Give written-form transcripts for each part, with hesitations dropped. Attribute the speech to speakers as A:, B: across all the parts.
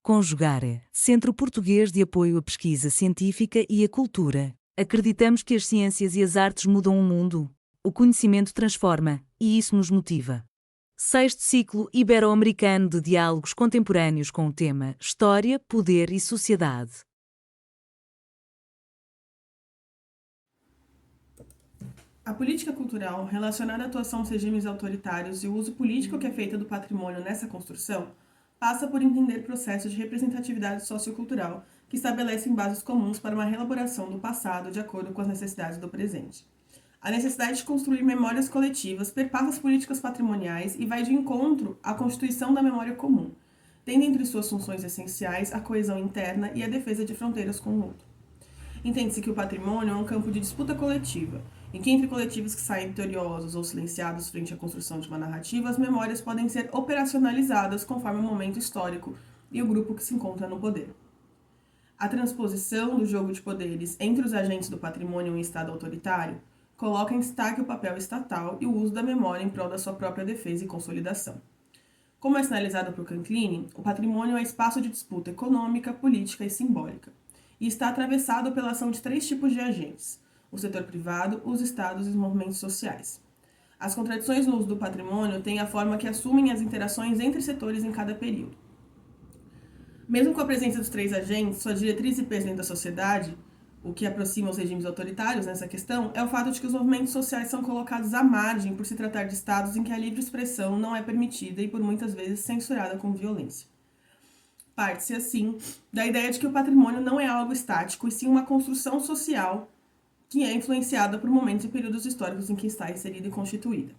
A: Conjugare, Centro Português de Apoio à Pesquisa Científica e à Cultura. Acreditamos que as ciências e as artes mudam o mundo. O conhecimento transforma, e isso nos motiva. Sexto ciclo ibero-americano de diálogos contemporâneos com o tema História, Poder e Sociedade.
B: A política cultural, relacionada à atuação dos regimes autoritários e o uso político que é feito do patrimônio nessa construção, passa por entender processos de representatividade sociocultural que estabelecem bases comuns para uma reelaboração do passado de acordo com as necessidades do presente. A necessidade de construir memórias coletivas perpassa as políticas patrimoniais e vai de encontro à constituição da memória comum, tendo entre suas funções essenciais a coesão interna e a defesa de fronteiras com o outro. Entende-se que o patrimônio é um campo de disputa coletiva, em que entre coletivos que saem vitoriosos ou silenciados frente à construção de uma narrativa, as memórias podem ser operacionalizadas conforme o momento histórico e o grupo que se encontra no poder. A transposição do jogo de poderes entre os agentes do patrimônio em Estado autoritário coloca em destaque o papel estatal e o uso da memória em prol da sua própria defesa e consolidação. Como é sinalizado por Canclini, o patrimônio é espaço de disputa econômica, política e simbólica, e está atravessado pela ação de três tipos de agentes: o setor privado, os estados e os movimentos sociais. As contradições no uso do patrimônio têm a forma que assumem as interações entre setores em cada período. Mesmo com a presença dos três agentes, sua diretriz e peso dentro da sociedade, o que aproxima os regimes autoritários nessa questão é o fato de que os movimentos sociais são colocados à margem por se tratar de estados em que a livre expressão não é permitida e por muitas vezes censurada com violência. Parte-se, assim, da ideia de que o patrimônio não é algo estático, e sim uma construção social que é influenciada por momentos e períodos históricos em que está inserida e constituída.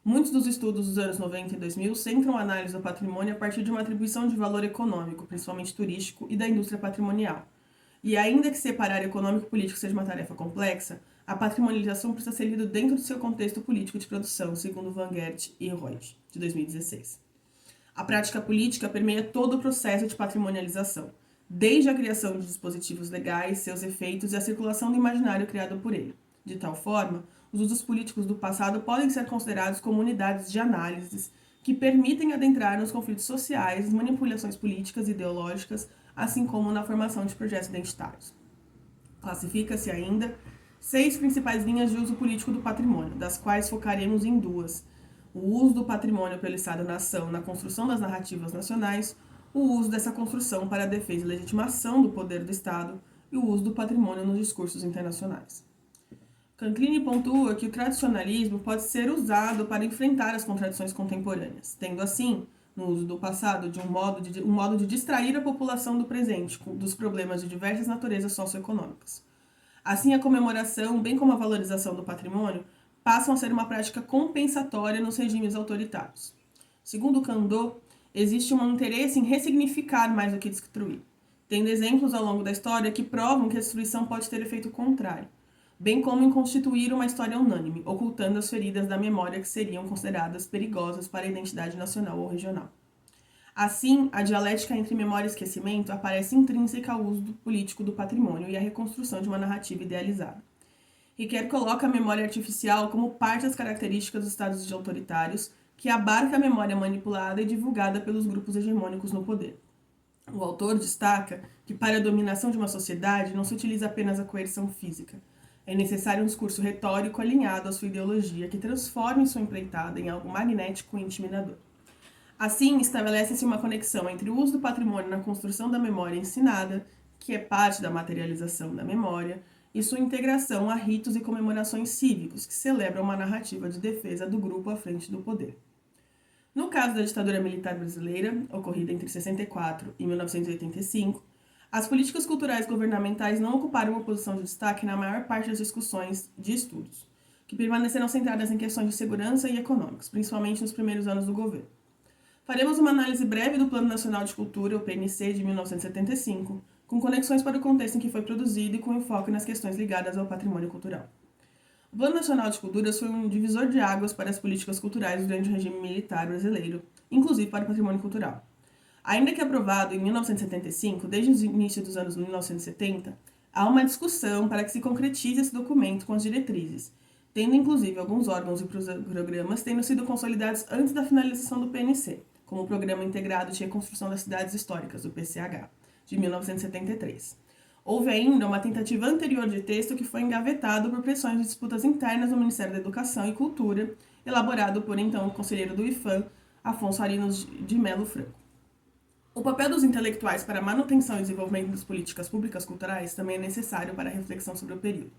B: Muitos dos estudos dos anos 90 e 2000 centram a análise do patrimônio a partir de uma atribuição de valor econômico, principalmente turístico, e da indústria patrimonial. E ainda que separar econômico e político seja uma tarefa complexa, a patrimonialização precisa ser lida dentro do seu contexto político de produção, segundo Van Gert e Reut, de 2016. A prática política permeia todo o processo de patrimonialização, desde a criação de dispositivos legais, seus efeitos e a circulação do imaginário criado por ele. De tal forma, os usos políticos do passado podem ser considerados como unidades de análise que permitem adentrar nos conflitos sociais, manipulações políticas e ideológicas, assim como na formação de projetos identitários. Classifica-se ainda 6 principais linhas de uso político do patrimônio, das quais focaremos em 2: o uso do patrimônio pelo Estado-nação na construção das narrativas nacionais, o uso dessa construção para a defesa e legitimação do poder do Estado e o uso do patrimônio nos discursos internacionais. Canclini pontua que o tradicionalismo pode ser usado para enfrentar as contradições contemporâneas, tendo assim, no uso do passado, de um modo de distrair a população do presente dos problemas de diversas naturezas socioeconômicas. Assim, a comemoração, bem como a valorização do patrimônio, passam a ser uma prática compensatória nos regimes autoritários. Segundo Kandô, existe um interesse em ressignificar mais do que destruir, tendo exemplos ao longo da história que provam que a destruição pode ter efeito contrário, bem como em constituir uma história unânime, ocultando as feridas da memória que seriam consideradas perigosas para a identidade nacional ou regional. Assim, a dialética entre memória e esquecimento aparece intrínseca ao uso político do patrimônio e à reconstrução de uma narrativa idealizada. Riquet coloca a memória artificial como parte das características dos estados autoritários, que abarca a memória manipulada e divulgada pelos grupos hegemônicos no poder. O autor destaca que, para a dominação de uma sociedade, não se utiliza apenas a coerção física. É necessário um discurso retórico alinhado à sua ideologia que transforme sua empreitada em algo magnético e intimidador. Assim, estabelece-se uma conexão entre o uso do patrimônio na construção da memória ensinada, que é parte da materialização da memória, e sua integração a ritos e comemorações cívicos, que celebram uma narrativa de defesa do grupo à frente do poder. No caso da ditadura militar brasileira, ocorrida entre 64 e 1985, as políticas culturais governamentais não ocuparam uma posição de destaque na maior parte das discussões de estudos, que permaneceram centradas em questões de segurança e econômicas, principalmente nos primeiros anos do governo. Faremos uma análise breve do Plano Nacional de Cultura, o PNC, de 1975, com conexões para o contexto em que foi produzido e com enfoque nas questões ligadas ao patrimônio cultural. O Plano Nacional de Culturas foi um divisor de águas para as políticas culturais durante o regime militar brasileiro, inclusive para o patrimônio cultural. Ainda que aprovado em 1975, desde o início dos anos 1970, há uma discussão para que se concretize esse documento com as diretrizes, tendo inclusive alguns órgãos e programas tendo sido consolidados antes da finalização do PNC, como o Programa Integrado de Reconstrução das Cidades Históricas, o PCH, de 1973. Houve ainda uma tentativa anterior de texto que foi engavetado por pressões e disputas internas no Ministério da Educação e Cultura, elaborado por então o conselheiro do IFAM, Afonso Arinos de Melo Franco. O papel dos intelectuais para a manutenção e desenvolvimento das políticas públicas culturais também é necessário para a reflexão sobre o período.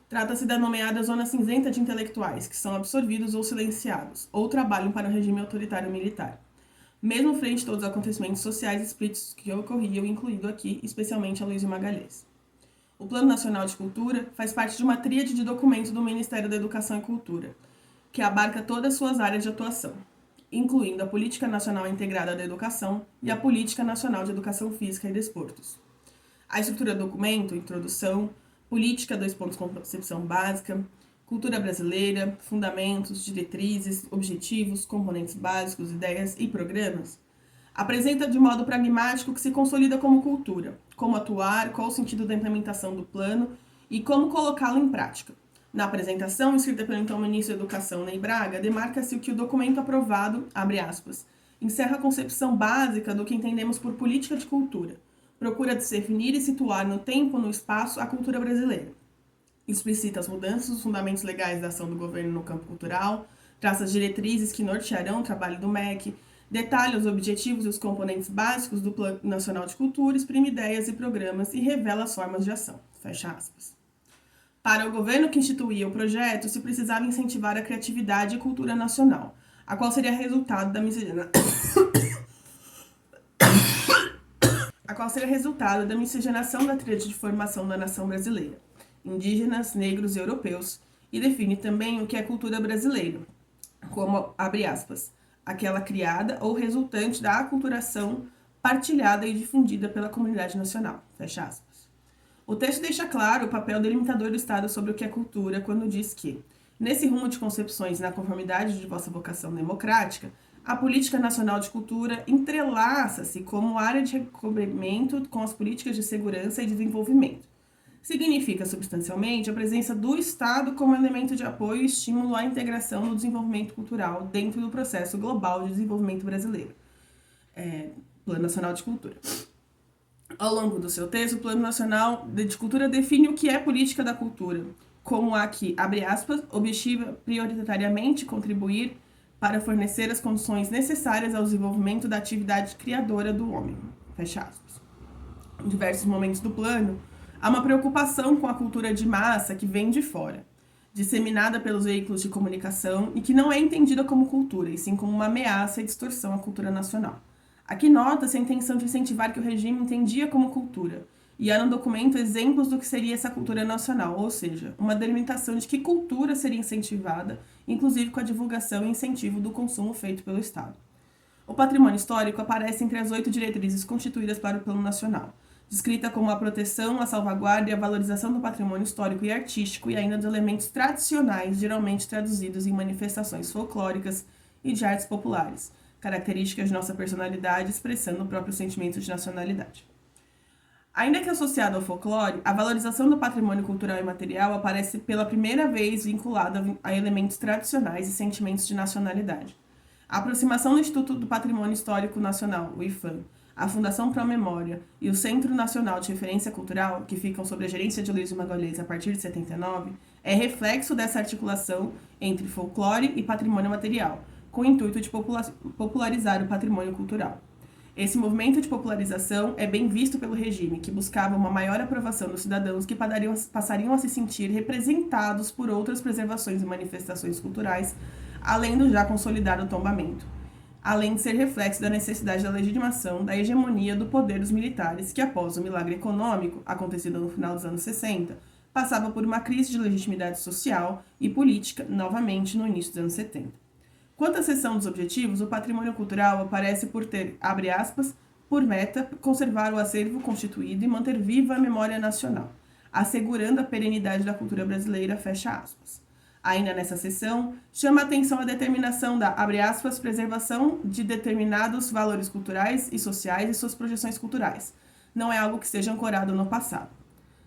B: Trata-se da nomeada zona cinzenta de intelectuais, que são absorvidos ou silenciados, ou trabalham para o regime autoritário militar. Mesmo frente a todos os acontecimentos sociais explícitos que ocorriam, incluído aqui, especialmente Aloysio Magalhães. O Plano Nacional de Cultura faz parte de uma tríade de documentos do Ministério da Educação e Cultura, que abarca todas as suas áreas de atuação, incluindo a Política Nacional Integrada da Educação e a Política Nacional de Educação Física e Desportos. A estrutura do documento, introdução, política, concepção básica, cultura brasileira, fundamentos, diretrizes, objetivos, componentes básicos, ideias e programas, apresenta de modo pragmático o que se consolida como cultura, como atuar, qual o sentido da implementação do plano e como colocá-lo em prática. Na apresentação, escrita pelo então ministro da Educação, Ney Braga, demarca-se o que o documento aprovado, abre aspas, encerra a concepção básica do que entendemos por política de cultura, procura definir e situar no tempo e no espaço a cultura brasileira. Explicita as mudanças dos fundamentos legais da ação do governo no campo cultural, traça as diretrizes que nortearão o trabalho do MEC, detalha os objetivos e os componentes básicos do Plano Nacional de Cultura, exprime ideias e programas e revela as formas de ação. Fecha aspas. Para o governo que instituía o projeto, se precisava incentivar a criatividade e cultura nacional, a qual seria resultado da miscigenação da tríade de formação da nação brasileira, indígenas, negros e europeus, e define também o que é cultura brasileira, como, abre aspas, aquela criada ou resultante da aculturação partilhada e difundida pela comunidade nacional, fecha aspas. O texto deixa claro o papel delimitador do Estado sobre o que é cultura quando diz que, nesse rumo de concepções na conformidade de vossa vocação democrática, a Política Nacional de Cultura entrelaça-se como área de recobrimento com as políticas de segurança e desenvolvimento. Significa, substancialmente, a presença do Estado como elemento de apoio e estímulo à integração no desenvolvimento cultural dentro do processo global de desenvolvimento brasileiro. Plano Nacional de Cultura. Ao longo do seu texto, o Plano Nacional de Cultura define o que é política da cultura, como a que, abre aspas, objetiva prioritariamente contribuir para fornecer as condições necessárias ao desenvolvimento da atividade criadora do homem, fecha aspas. Em diversos momentos do plano, há uma preocupação com a cultura de massa que vem de fora, disseminada pelos veículos de comunicação e que não é entendida como cultura, e sim como uma ameaça e distorção à cultura nacional. Aqui nota-se a intenção de incentivar que o regime entendia como cultura, e há no documento exemplos do que seria essa cultura nacional, ou seja, uma delimitação de que cultura seria incentivada, inclusive com a divulgação e incentivo do consumo feito pelo Estado. O patrimônio histórico aparece entre as 8 diretrizes constituídas para o Plano Nacional, descrita como a proteção, a salvaguarda e a valorização do patrimônio histórico e artístico e ainda dos elementos tradicionais, geralmente traduzidos em manifestações folclóricas e de artes populares, características de nossa personalidade expressando o próprio sentimento de nacionalidade. Ainda que associado ao folclore, a valorização do patrimônio cultural e material aparece pela primeira vez vinculada a elementos tradicionais e sentimentos de nacionalidade. A aproximação do Instituto do Patrimônio Histórico Nacional, o IFAM, a Fundação Pro Memória e o Centro Nacional de Referência Cultural, que ficam sob a gerência de Aloysio Magalhães a partir de 79, é reflexo dessa articulação entre folclore e patrimônio material, com o intuito de popularizar o patrimônio cultural. Esse movimento de popularização é bem visto pelo regime, que buscava uma maior aprovação dos cidadãos que passariam a se sentir representados por outras preservações e manifestações culturais, além do já consolidado tombamento, além de ser reflexo da necessidade da legitimação da hegemonia do poder dos militares, que após o milagre econômico, acontecido no final dos anos 60, passava por uma crise de legitimidade social e política, novamente no início dos anos 70. Quanto à seção dos objetivos, o patrimônio cultural aparece por ter, abre aspas, por meta, conservar o acervo constituído e manter viva a memória nacional, assegurando a perenidade da cultura brasileira, fecha aspas. Ainda nessa seção, chama a atenção a determinação da, abre aspas, preservação de determinados valores culturais e sociais e suas projeções culturais. Não é algo que seja ancorado no passado,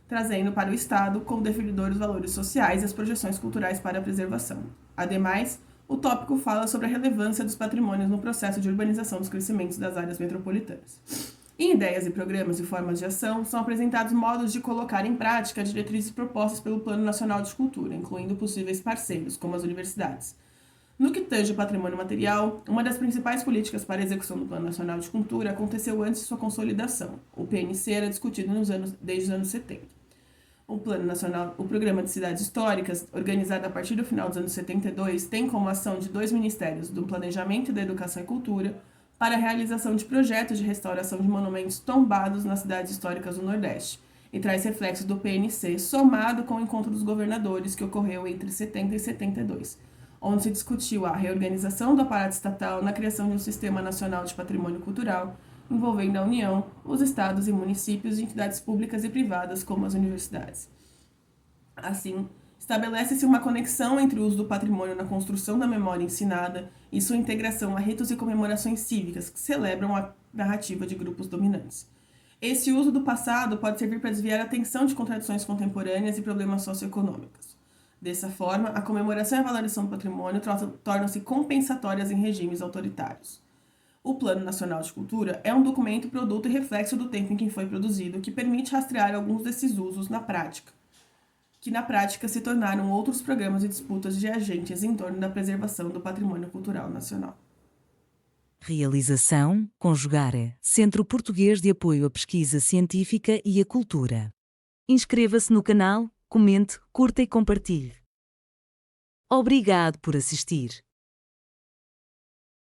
B: trazendo para o Estado como definidor os valores sociais e as projeções culturais para a preservação. Ademais, O tópico fala sobre a relevância dos patrimônios no processo de urbanização dos crescimentos das áreas metropolitanas. Em ideias e programas e formas de ação, são apresentados modos de colocar em prática diretrizes propostas pelo Plano Nacional de Cultura, incluindo possíveis parceiros, como as universidades. No que tange o patrimônio material, uma das principais políticas para a execução do Plano Nacional de Cultura aconteceu antes de sua consolidação. O PNC era discutido desde os anos 70. O Plano Nacional, o Programa de Cidades Históricas, organizado a partir do final dos anos 72, tem como ação de dois ministérios, do Planejamento e da Educação e Cultura, para a realização de projetos de restauração de monumentos tombados nas cidades históricas do Nordeste, e traz reflexos do PNC somado com o Encontro dos Governadores, que ocorreu entre 70 e 72, onde se discutiu a reorganização do aparato estatal na criação de um Sistema Nacional de Patrimônio Cultural, envolvendo a União, os estados e municípios e entidades públicas e privadas, como as universidades. Assim, estabelece-se uma conexão entre o uso do patrimônio na construção da memória ensinada e sua integração a ritos e comemorações cívicas que celebram a narrativa de grupos dominantes. Esse uso do passado pode servir para desviar a atenção de contradições contemporâneas e problemas socioeconômicos. Dessa forma, a comemoração e a valorização do patrimônio tornam-se compensatórias em regimes autoritários. O Plano Nacional de Cultura é um documento, produto e reflexo do tempo em que foi produzido, que permite rastrear alguns desses usos na prática, que na prática se tornaram outros programas e disputas de agentes em torno da preservação do patrimônio cultural nacional.
A: Realização, Conjugare, Centro Português de Apoio à Pesquisa Científica e à Cultura. Inscreva-se no canal, comente, curta e compartilhe. Obrigado por assistir.